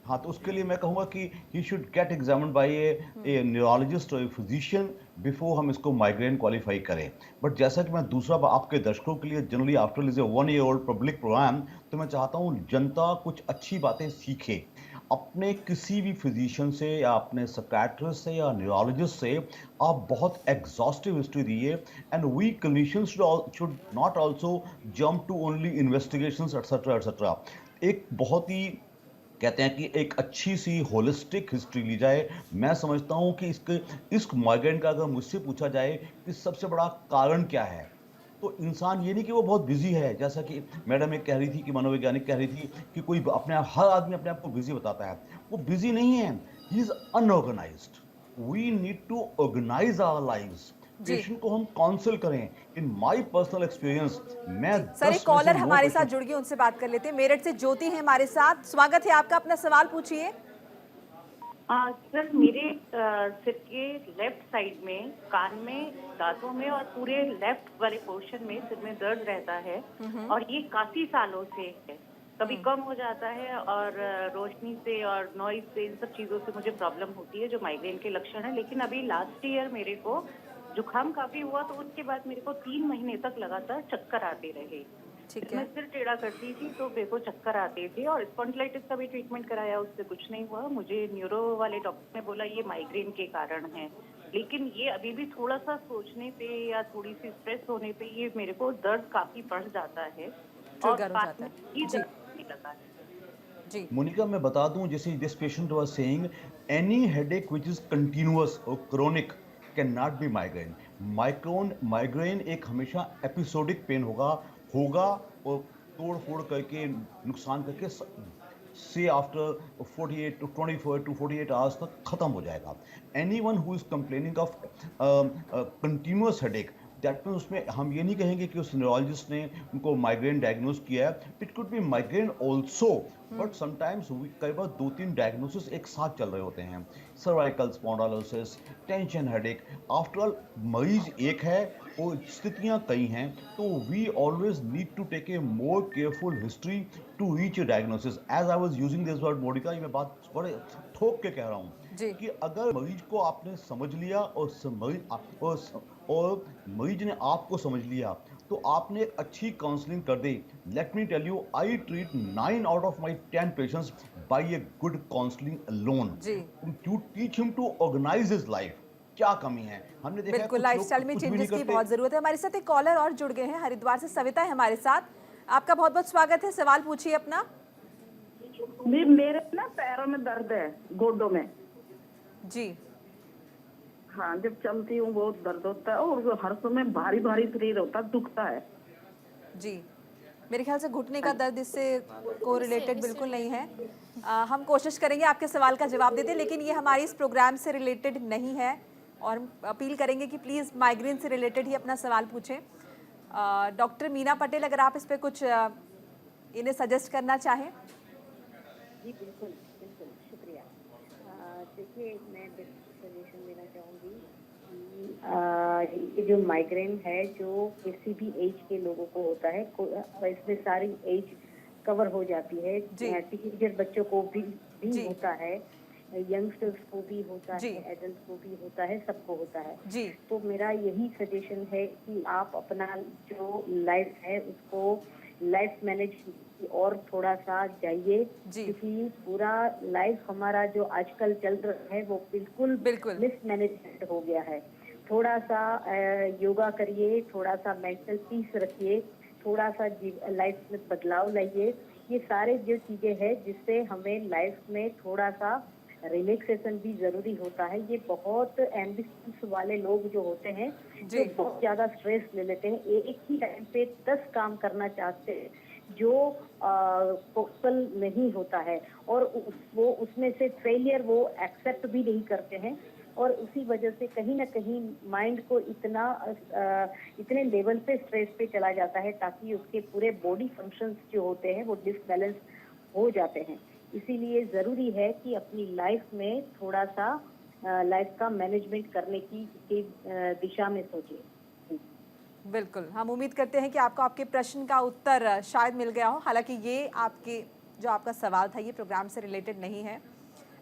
हाँ, तो उसके लिए मैं कहूँगा कि he should get examined bye A neurologist और फिजिशियन बिफोर हम इसको माइग्रेन क्वालिफाई करें। बट जैसा कि मैं दूसरा आपके दर्शकों के लिए generally after is a 1 year old public programme, तो मैं चाहता हूँ जनता कुछ अच्छी बातें सीखे अपने किसी भी फिजिशियन से या अपने साइकियाट्रिस्ट से या न्यूरोलॉजिस्ट से। आप बहुत एग्जॉस्टिव हिस्ट्री दिए, and we clinicians should not also jump to only investigations etcetera etcetera. एक बहुत ही कहते हैं कि एक अच्छी सी होलिस्टिक हिस्ट्री ली जाए। मैं समझता हूँ कि इस माइग्रेन का अगर मुझसे पूछा जाए कि सबसे बड़ा कारण क्या है, तो इंसान ये नहीं कि वो बहुत बिजी है, जैसा कि मैडम एक कह रही थी कि मनोवैज्ञानिक कह रही थी कि कोई अपने आप, हर आदमी अपने आप को बिजी बताता है। वो बिजी नहीं है, he is unorganised. We need to organise our lives. Patient को हम काउंसिल करें। इन माय पर्सनल एक्सपीरियंस, मैं सर एक कॉलर हमारे साथ जुड़ गए, उनसे बात कर लेते हैं। मेरठ से ज्योति है हमारे साथ, स्वागत है आपका, अपना सवाल पूछिए। सर मेरे सिर के लेफ्ट साइड में, कान में, दांतों में और पूरे लेफ्ट वाले पोर्शन में सिर में दर्द रहता है, और ये काफी सालों से है। कभी कम हो जाता है और रोशनी से और नॉइज से, इन सब चीजों से मुझे प्रॉब्लम होती है जो माइग्रेन के लक्षण है। लेकिन अभी लास्ट ईयर मेरे को जुकाम काफी हुआ, तो उसके बाद मेरे को 3 महीने तक लगातार चक्कर आते रहे। मैं सिर टेढ़ा करती थी तो मेरे को चक्कर आते थे, और स्पॉन्डिलाइटिस का भी ट्रीटमेंट कराया, उससे कुछ नहीं हुआ। मुझे न्यूरो वाले डॉक्टर ने बोला ये माइग्रेन के कारण है, लेकिन ये अभी भी थोड़ा सा सोचने पे या थोड़ी सी स्ट्रेस होने पे ये मेरे को दर्द काफी बढ़ जाता है और पास में ही दर्द नहीं लगा है। जी मोनिका, मैं बता दूं, जैसे this patient was saying any headache which is continuous और chronic can not be migraine. Migraine एक हमेशा एपिसोडिक पेन होगा और तोड़ फोड़ करके, नुकसान करके से आफ्टर 48 to 24 to 48 आवर्स तक खत्म हो जाएगा। Anyone who is complaining of continuous headache, that means उसमें हम ये नहीं कहेंगे कि उस न्यूरोलॉजिस्ट ने उनको माइग्रेन डायग्नोज किया है। It could be migraine also, but sometimes कई बार 2-3 डायग्नोसिस एक साथ चल रहे होते हैं। Cervical spondylosis, tension headache, after all मरीज एक है और स्थितियां कई हैं, तो we always need to take a more careful history to reach a diagnosis. As I was using this word Monica, ये मैं बात बड़े ठोक के कह रहा हूँ कि अगर मरीज को आपने समझ लिया और मरीज ने आपको समझ लिया, तो आपने एक अच्छी काउंसलिंग कर दी। Let me tell you, I treat 9 out of my 10 patients by a good counselling alone. To teach him to organise his life. क्या कमी है हमने देखा, बिल्कुल लाइफस्टाइल में चेंजेस की बहुत जरूरत है। हमारे साथ एक कॉलर और जुड़ गए हैं, हरिद्वार से सविता है हमारे साथ। आपका बहुत बहुत स्वागत है, सवाल पूछिए अपना। मेरे ना पैरों में दर्द है, गोडों में। जी हाँ, जब चलती हूँ बहुत दर्द होता है और हर समय भारी भारी शरीर होता है, दुखता है। जी मेरे ख्याल से घुटने का दर्द इससे को रिलेटेड बिल्कुल नहीं है। हम कोशिश करेंगे आपके सवाल का जवाब दे दें, लेकिन ये हमारे इस प्रोग्राम से रिलेटेड नहीं है, और हम अपील करेंगे कि प्लीज़ माइग्रेन से रिलेटेड ही अपना सवाल पूछें। डॉक्टर मीना पटेल, अगर आप इस पर कुछ इन्हें सजेस्ट करना चाहें। जी बिल्कुल बिल्कुल, शुक्रिया। देखिए, मैं सजेशन देना चाहूँगी कि जो माइग्रेन है, जो किसी भी एज के लोगों को होता है, इसमें सारी एज कवर हो जाती है। टीनेजर बच्चों को भी होता है, यंगस्टर्स को भी होता है, एडल्ट को भी होता है, सबको होता है। तो मेरा यही सजेशन है कि आप अपना जो लाइफ है उसको लाइफ मैनेज और थोड़ा सा जाइए, क्योंकि पूरा लाइफ हमारा जो आजकल चल रहा है वो बिल्कुल मिसमैनेजमेंट हो गया है। थोड़ा सा योगा करिए, थोड़ा सा मेंटल पीस रखिए, थोड़ा सा लाइफ में बदलाव लाइए। ये सारे जो चीजें हैं जिससे हमें लाइफ में थोड़ा सा रिलैक्सेशन भी जरूरी होता है। ये बहुत एम्बिशंस वाले लोग जो होते हैं, जो बहुत ज्यादा स्ट्रेस ले लेते हैं, एक ही टाइम पे 10 काम करना चाहते हैं, जो पॉसिबल नहीं होता है, और वो उसमें से फेलियर वो एक्सेप्ट भी नहीं करते हैं, और उसी वजह से कहीं ना कहीं माइंड को इतने लेवल पे स्ट्रेस पे चला जाता है ताकि उसके पूरे बॉडी फंक्शंस जो होते हैं वो डिसबैलेंस हो जाते हैं। इसीलिए जरूरी है कि अपनी लाइफ में थोड़ा सा लाइफ का मैनेजमेंट करने की दिशा में सोचें। बिल्कुल, हम उम्मीद करते हैं कि आपको आपके प्रश्न का उत्तर शायद मिल गया हो। हालांकि ये आपका सवाल था ये प्रोग्राम से रिलेटेड नहीं है।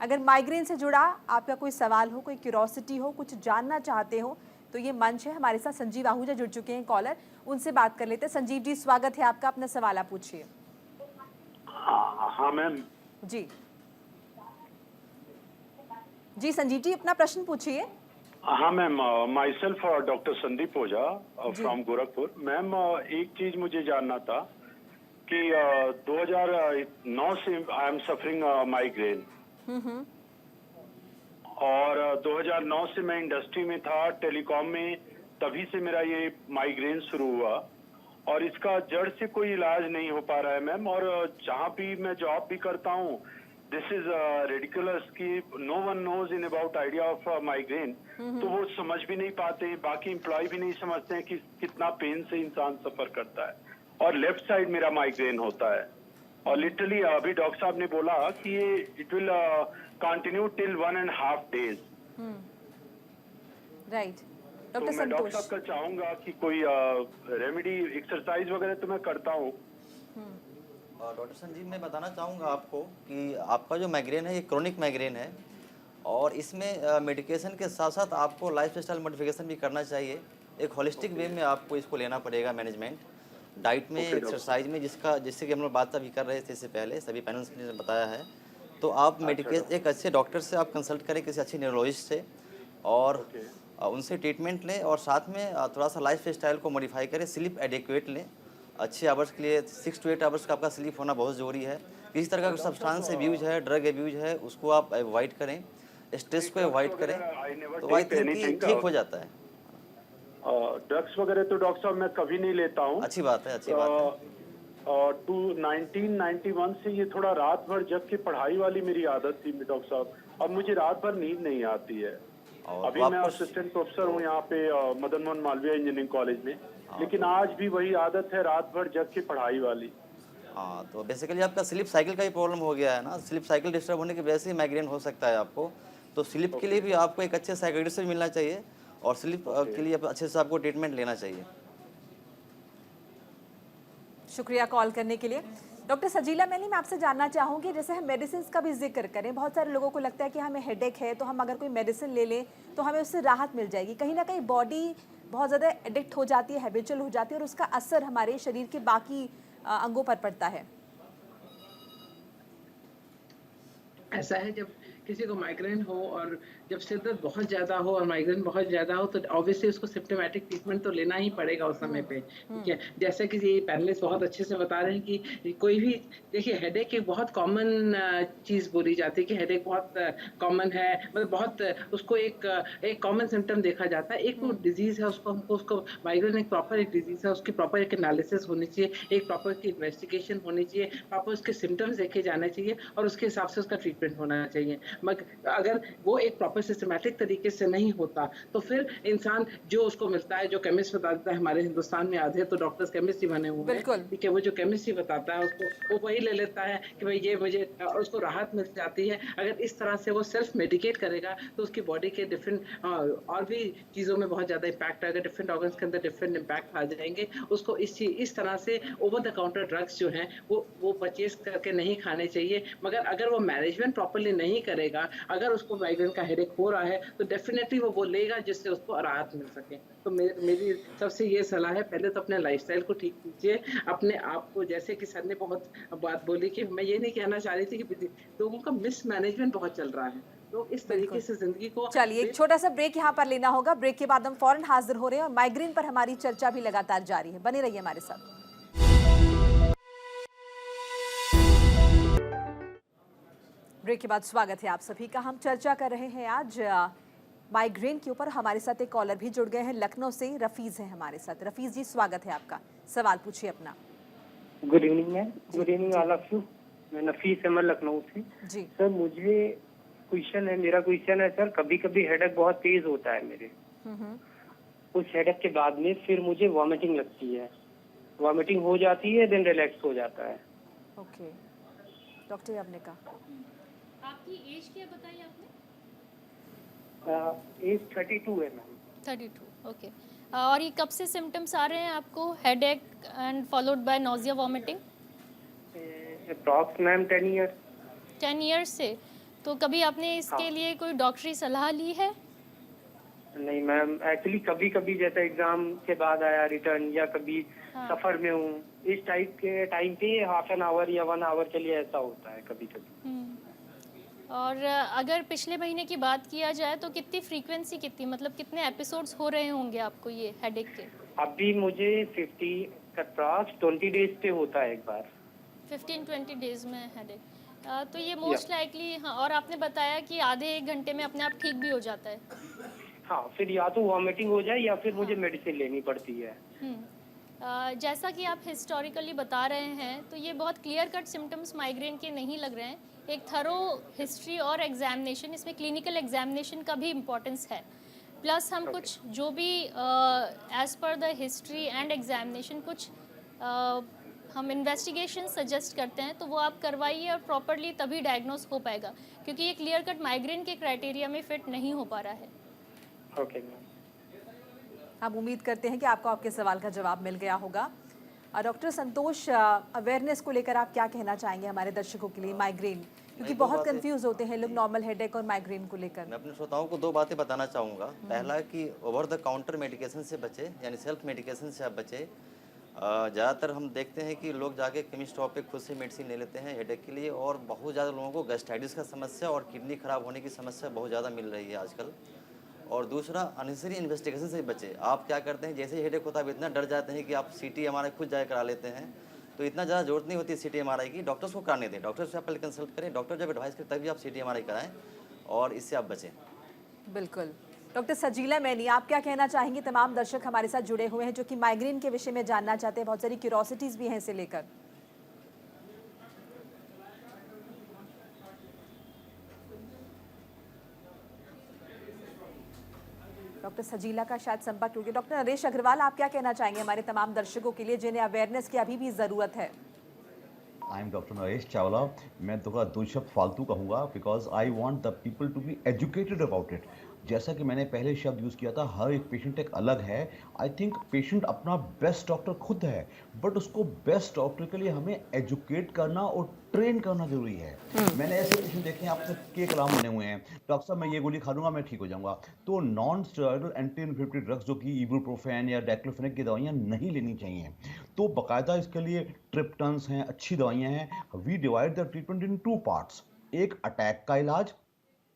अगर माइग्रेन से जुड़ा आपका कोई सवाल हो, कोई क्यूरोसिटी हो, कुछ जानना चाहते हो, तो ये मंच है। हमारे साथ संजीव आहूजा जुड़ चुके हैं कॉलर, उनसे बात कर लेते हैं। संजीव जी, स्वागत है आपका, अपना सवाल आप पूछिए। हाँ मैम जी जी संजीव जी, अपना प्रश्न पूछिए। हाँ ma'am, my self doctor Sandeep Ojha from Gorakhpur. Ma'am एक चीज मुझे जानना था कि 2009 से आई एम सफरिंग माइग्रेन, और 2009 से मैं इंडस्ट्री में था, टेलीकॉम में, तभी से मेरा ये माइग्रेन शुरू हुआ, और इसका जड़ से कोई इलाज नहीं हो पा रहा है मैम। और जहाँ भी मैं जॉब भी करता हूँ, दिस इज रेडिकुलस कि no one knows in about idea of migraine, तो वो समझ भी नहीं पाते, बाकी एम्प्लॉय भी नहीं समझते हैं कि कितना पेन से इंसान सफर करता है। और लेफ्ट साइड मेरा माइग्रेन होता है, और लिटरली अभी डॉक्टर साहब ने बोला कि ये it will continue till 1.5 days। Right, तो डॉक्टर मैं डॉक्टर संतोष। साहब का चाहूंगा कि कोई रेमेडी, एक्सरसाइज वगैरह तो मैं करता हूँ। डॉक्टर संजीव, मैं बताना चाहूँगा आपको कि आपका जो माइग्रेन है ये क्रोनिक माइग्रेन है, और इसमें मेडिकेशन के साथ साथ आपको लाइफ स्टाइल मॉडिफिकेशन भी करना चाहिए। एक होलिस्टिक वे में आपको इसको लेना पड़ेगा मैनेजमेंट, डाइट में, एक्सरसाइज में, जिससे कि हम लोग बात अभी कर रहे थे इससे पहले, सभी पैनल्स ने बताया है। तो आप मेडिकेशन एक अच्छे डॉक्टर से आप कंसल्ट करें, किसी अच्छे न्यूरोलॉजिस्ट से, और उनसे ट्रीटमेंट लें, और साथ में थोड़ा सा लाइफ स्टाइल को मॉडिफाई करें, स्लीप एडिक्वेट लें। अच्छे आवर्स के लिए 6 to 8 आवर्स का आपका स्लीप होना बहुत ज़रूरी है। किसी तरह का सब्सटेंस एब्यूज है, ड्रग एब्यूज है, उसको आप अवॉइड करें, स्ट्रेस को अवॉइड करें, तो आई थिंक कि ठीक हो जाता है। ड्रग्स वगैरह तो डॉक्टर साहब मैं कभी नहीं लेता हूँ। अच्छी बात है, अच्छी बात है। 1991 से ये थोड़ा रात भर जग के पढ़ाई वाली मेरी आदत थी डॉक्टर साहब, अब मुझे रात भर नींद नहीं आती है। अभी मैं असिस्टेंट प्रोफेसर हूँ यहाँ पे मदन मोहन मालवीय इंजीनियरिंग कॉलेज में, लेकिन आज भी वही आदत है, रात भर जग के पढ़ाई वाली। हाँ, तो बेसिकली आपका स्लीप साइकिल का ही प्रॉब्लम हो गया है ना। स्लीप साइकिल डिस्टर्ब होने की वजह से माइग्रेन हो सकता है आपको। तो स्लीप के लिए भी आपको एक अच्छे साइकियाट्रिस्ट से मिलना चाहिए, और स्लीप के लिए अच्छे से आपको ट्रीटमेंट लेना चाहिए। शुक्रिया कॉल करने के लिए। डॉक्टर सजीला मैनी, मैं आपसे जानना चाहूँगी, जैसे हम मेडिसिन का भी जिक्र करें, बहुत सारे लोगों को लगता है कि हमें हेडेक है तो हम अगर कोई मेडिसिन ले लें तो हमें उससे राहत मिल जाएगी। कहीं ना कहीं बॉडी बहुत ज़्यादा एडिक्ट हो जाती है, हैबिचुअल हो जाती है, और उसका असर हमारे शरीर के बाकी अंगों पर पड़ता है। ऐसा है, जब किसी को माइग्रेन हो और जब सिर दर्द बहुत ज़्यादा हो और माइग्रेन बहुत ज़्यादा हो, तो ऑब्वियसली उसको सिम्टोमेटिक ट्रीटमेंट तो लेना ही पड़ेगा उस समय पे, ठीक है। जैसे कि ये पैनलिस्ट बहुत अच्छे से बता रहे हैं कि कोई भी, देखिए हेडेक एक बहुत कॉमन चीज़ बोली जाती है कि हेडेक बहुत कॉमन है, मतलब बहुत उसको एक कॉमन सिम्टम देखा जाता है। एक वो डिजीज़ है, उसको माइग्रेन एक प्रॉपर एक डिजीज़ है, उसकी प्रॉपर एक एनालिसिस होनी चाहिए, एक प्रॉपर की इन्वेस्टिगेशन होनी चाहिए, प्रॉपर उसके सिम्टम्स देखे जाने चाहिए, और उसके हिसाब से उसका ट्रीटमेंट होना चाहिए। मगर अगर वो एक प्रॉपर सिस्टमैटिक तरीके से नहीं होता, तो फिर इंसान जो उसको मिलता है, जो केमिस्ट बता देता है, हमारे हिंदुस्तान में आधे तो डॉक्टर्स केमिस्ट ही बने हुए हैं, ठीक है, वो जो केमिस्ट ही बताता है उसको वो वही ले लेता है कि भाई ये मुझे, और उसको राहत मिल जाती है। अगर इस तरह से वो सेल्फ मेडिकेट करेगा तो उसकी बॉडी के डिफरेंट और भी चीज़ों में बहुत ज़्यादा इम्पैक्ट आएगा, डिफरेंट ऑर्गन्स के अंदर डिफरेंट इम्पैक्ट आ जाएंगे। उसको इस तरह से ओवर द काउंटर ड्रग्स जो हैं वो परचेज करके नहीं खाने चाहिए। मगर अगर वो मैनेजमेंट प्रॉपरली नहीं करेगा, अगर उसको माइग्रेन का हेडेक हो रहा है, तो डेफिनेटली वो लेगा जिससे उसको राहत मिल सके। तो मेरी सबसे ये सलाह है, पहले तो अपने लाइफस्टाइल को ठीक कीजिए, अपने आप को, जैसे कि सर ने बहुत बात बोली कि मैं ये नहीं कहना चाह रही थी कि लोगों का मिसमैनेजमेंट बहुत चल रहा है, तो इस तरीके से जिंदगी को चलिए एक छोटा सा ब्रेक यहाँ पर लेना होगा। ब्रेक के बाद हम फौरन हाजिर हो रहे हैं और माइग्रेन पर हमारी चर्चा भी लगातार जारी है। बने रहिए हमारे साथ। ब्रेक के बाद स्वागत है आप सभी का। हम चर्चा कर रहे हैं आज माइग्रेन के ऊपर। हमारे साथ एक कॉलर भी जुड़ गए हैं लखनऊ से, रफीज है हमारे साथ। रफीज जी स्वागत है आपका, सवाल पूछिए अपना। Good evening ma'am. Good evening all of you. मैं नफीस अहमद लखनऊ से। जी सर मुझे क्वेश्चन है, मेरा क्वेश्चन है सर, कभी कभी हेडेक बहुत तेज होता है मेरे। उस हेडेक के बाद में फिर मुझे वॉमिटिंग लगती है, वॉमिटिंग हो जाती है, देन रिलैक्स हो जाता है। ओके डॉक्टर आपने कहा आपकी एज क्या बताई आपने? एज 32 है मैम। 32 ओके। और ये कब से सिम्टम्स आ रहे हैं आपको, headache and followed by nausea vomiting? Approx ma'am 10 year. 10 years से। तो कभी आपने इसके लिए कोई डॉक्टरी सलाह ली है? नहीं मैम, एक्चुअली कभी कभी जैसे एग्जाम के बाद आया रिटर्न, या कभी सफर में हूँ, इस टाइप के टाइम पे हाफ एन आवर या 1 आवर के लिए ऐसा होता है कभी कभी। और अगर पिछले महीने की बात किया जाए तो कितनी फ्रीक्वेंसी, कितनी मतलब कितने एपिसोड्स हो रहे होंगे आपको ये हेडेक के? अभी मुझे 50 अप्रॉक्स 20 डेज पे होता है एक बार। 15-20 डेज में हेडेक। तो ये मोस्ट लाइकली, हाँ। और आपने बताया कि आधे 1 घंटे में अपने आप ठीक भी हो जाता है। हाँ, फिर या तो वॉमिटिंग हो जाए या फिर मुझे मेडिसिन लेनी पड़ती है। जैसा कि आप हिस्टोरिकली बता रहे हैं तो ये बहुत क्लियर कट सिम्टम्स माइग्रेन के नहीं लग रहे हैं। एक थरो हिस्ट्री और एग्जामिनेशन, इसमें क्लिनिकल एग्जामिनेशन का भी इम्पोर्टेंस है। प्लस हम कुछ जो भी as per the history and examination कुछ हम इन्वेस्टिगेशन सजेस्ट करते हैं तो वो आप करवाइए और प्रॉपरली तभी डायग्नोस हो पाएगा, क्योंकि ये क्लियर कट माइग्रेन के क्राइटेरिया में फिट नहीं हो पा रहा है। Okay ma'am. हम उम्मीद करते हैं कि आपको आपके सवाल का जवाब मिल गया होगा। डॉक्टर संतोष, अवेयरनेस को लेकर आप क्या कहना चाहेंगे हमारे दर्शकों के लिए माइग्रेन, क्योंकि बहुत कंफ्यूज होते हैं लोग नॉर्मल हेडेक और माइग्रेन को लेकर। मैं अपने श्रोताओं को 2 बातें बताना चाहूँगा। पहला कि ओवर द काउंटर मेडिकेशन से बचे, यानी सेल्फ मेडिकेशन से आप बचे। ज़्यादातर हम देखते हैं कि लोग जाके केमिस्ट शॉप पे खुद से मेडिसिन ले लेते हैं हेडेक के लिए, और बहुत ज़्यादा लोगों को गैस्ट्राइटिस का समस्या और किडनी खराब होने की समस्या बहुत ज़्यादा मिल रही है आजकल। और दूसरा, अननेसेसरी इन्वेस्टिगेशन से बचे। आप क्या करते हैं, जैसे ही हेडेक होता है आप इतना डर जाते हैं कि आप CT MRI खुद जाकर करा लेते हैं। तो इतना ज़्यादा जरूरत नहीं होती CT MRI की, डॉक्टर्स को कराने दें। डॉक्टर से आप पहले कंसल्ट करें, डॉक्टर जब एडवाइस करें तभी आप CT MRI कराएं, और इससे आप बचें। बिल्कुल। डॉक्टर सजीला मैनी, आप क्या कहना चाहेंगे? तमाम दर्शक हमारे साथ जुड़े हुए हैं जो कि माइग्रेन के विषय में जानना चाहते हैं, बहुत सारी क्यूरोसिटीज़ भी हैं इसे लेकर। डॉक्टर सजीला का शायद संपर्क टूट गया। डॉक्टर नरेश अग्रवाल, आप क्या कहना चाहेंगे हमारे तमाम दर्शकों के लिए जिन्हें अवेयरनेस की अभी भी ज़रूरत है? I am doctor Naresh Chawla. मैं थोड़ा 2 शब्द फालतू कहूँगा, because I want the people to be educated about it. जैसा कि मैंने पहले शब्द यूज़ किया था, हर एक पेशेंट एक अलग है। आई थिंक पेशेंट अपना बेस्ट डॉक्टर खुद है, बट उसको बेस्ट डॉक्टर के लिए हमें एजुकेट करना और ट्रेन करना जरूरी है। मैंने ऐसे पेशेंट देखे हैं, आपसे के कलाम बने हुए हैं, डॉक्टर साहब मैं ये गोली खा लूँगा मैं ठीक हो जाऊँगा। तो non steroidal anti inflammatory drugs जो कि इबुप्रोफेन या डाइक्लोफेनेक की दवाइयाँ नहीं लेनी चाहिए। तो बाकायदा इसके लिए ट्रिप्टन्स हैं, अच्छी दवाइयाँ हैं। We divide the treatment in 2 parts, एक अटैक का इलाज,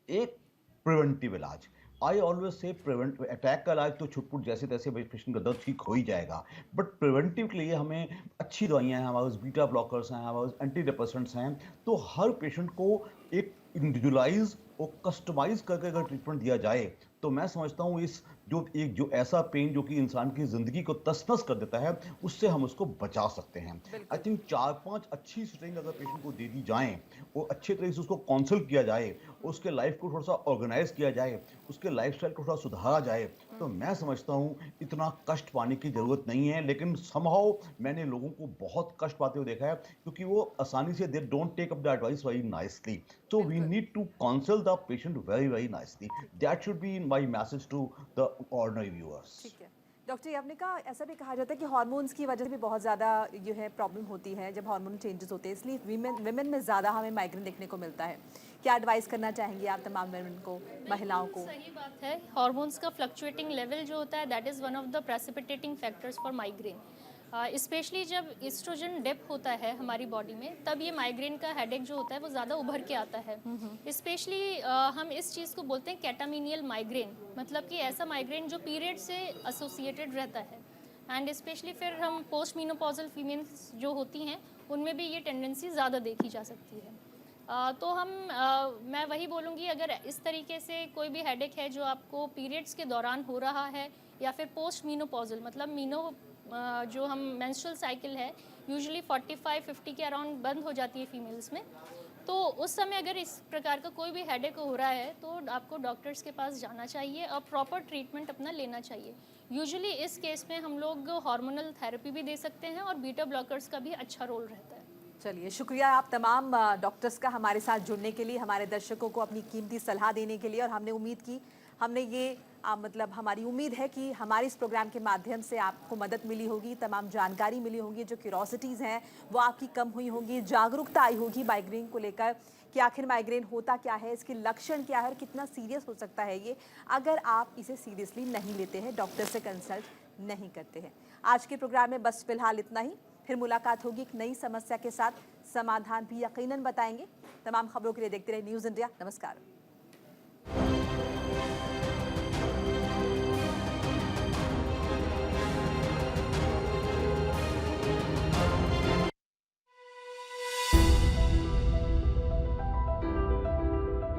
एक प्रिवेंटिव इलाज। आई ऑलवेज से प्रिवेंट अटैक का इलाज तो छुटपुट जैसे तैसे पेशेंट का दर्द ठीक हो ही जाएगा, बट प्रिवेंटिव के लिए हमें अच्छी दवाइयाँ हैं, हमारे पास बीटा ब्लॉकर्स हैं, हमारे पास एंटी डिप्रेसेंट्स हैं। तो हर पेशेंट को एक इंडिविजुअलाइज और कस्टमाइज करके अगर ट्रीटमेंट दिया जाए तो मैं समझता हूँ इस जो ऐसा पेन जो कि इंसान की ज़िंदगी को तस-नस कर देता है, उससे हम उसको बचा सकते हैं। आई थिंक 4-5 अच्छी सिटिंग अगर पेशेंट को दे दी जाएँ और अच्छे तरीके से उसको काउंसल किया जाए, उसके लाइफ को थोड़ा सा ऑर्गेनाइज किया जाए, उसके लाइफस्टाइल को थोड़ा सुधारा जाए, तो मैं समझता हूँ इतना कष्ट पाने की ज़रूरत नहीं है। लेकिन समहाउ मैंने लोगों को बहुत कष्ट पाते हुए देखा है, क्योंकि वो आसानी से they don't take up the advice very nicely. So we need to counsel the patient very, very nicely. That should be my message to the ordinary viewers. ठीक है डॉक्टर जी, आपने कहा, ऐसा भी कहा जाता है कि हार्मोन्स की वजह से भी बहुत ज़्यादा जो है प्रॉब्लम होती है जब हार्मोन चेंजेस होते हैं, इसलिए विमेन में ज़्यादा हमें माइग्रेन देखने को मिलता है। क्या एडवाइस करना चाहेंगे आप तमाम विमेन को, महिलाओं को? सही बात है। हार्मोन्स का फ्लक्चुएटिंग लेवल जो होता है that is one of the precipitating factors for migraine. Specially जब एस्ट्रोजन डिप होता है हमारी बॉडी में, तब ये माइग्रेन का हेडेक जो होता है वो ज़्यादा उभर के आता है। स्पेशली हम इस चीज़ को बोलते हैं कैटामिनियल माइग्रेन, मतलब कि ऐसा माइग्रेन जो पीरियड से एसोसिएटेड रहता है। एंड स्पेशली फिर हम पोस्ट मीनोपॉजल फीमेल्स जो होती हैं उनमें भी ये टेंडेंसी ज़्यादा देखी जा सकती है। तो मैं वही बोलूँगी, अगर इस तरीके से कोई भी हेडेक है जो आपको पीरियड्स के दौरान हो रहा है या फिर पोस्ट मीनोपॉजल, मतलब जो हम मेंस्ट्रुअल साइकिल है यूजुअली 45-50 के अराउंड बंद हो जाती है फीमेल्स में, तो उस समय अगर इस प्रकार का कोई भी हेडेक हो रहा है तो आपको डॉक्टर्स के पास जाना चाहिए और प्रॉपर ट्रीटमेंट अपना लेना चाहिए। यूजुअली इस केस में हम लोग हार्मोनल थेरेपी भी दे सकते हैं और बीटा ब्लॉकर्स का भी अच्छा रोल रहता है। चलिए, शुक्रिया आप तमाम डॉक्टर्स का हमारे साथ जुड़ने के लिए, हमारे दर्शकों को अपनी कीमती सलाह देने के लिए। और हमारी उम्मीद है कि हमारे इस प्रोग्राम के माध्यम से आपको मदद मिली होगी, तमाम जानकारी मिली होगी, जो क्यूरोसिटीज़ हैं वो आपकी कम हुई होंगी, जागरूकता आई होगी माइग्रेन को लेकर कि आखिर माइग्रेन होता क्या है, इसके लक्षण क्या है और कितना सीरियस हो सकता है ये, अगर आप इसे सीरियसली नहीं लेते हैं, डॉक्टर से कंसल्ट नहीं करते हैं। आज के प्रोग्राम में बस फिलहाल इतना ही। फिर मुलाकात होगी एक नई समस्या के साथ, समाधान भी यकीनन बताएंगे। तमाम खबरों के लिए देखते रहे न्यूज़ इंडिया। नमस्कार।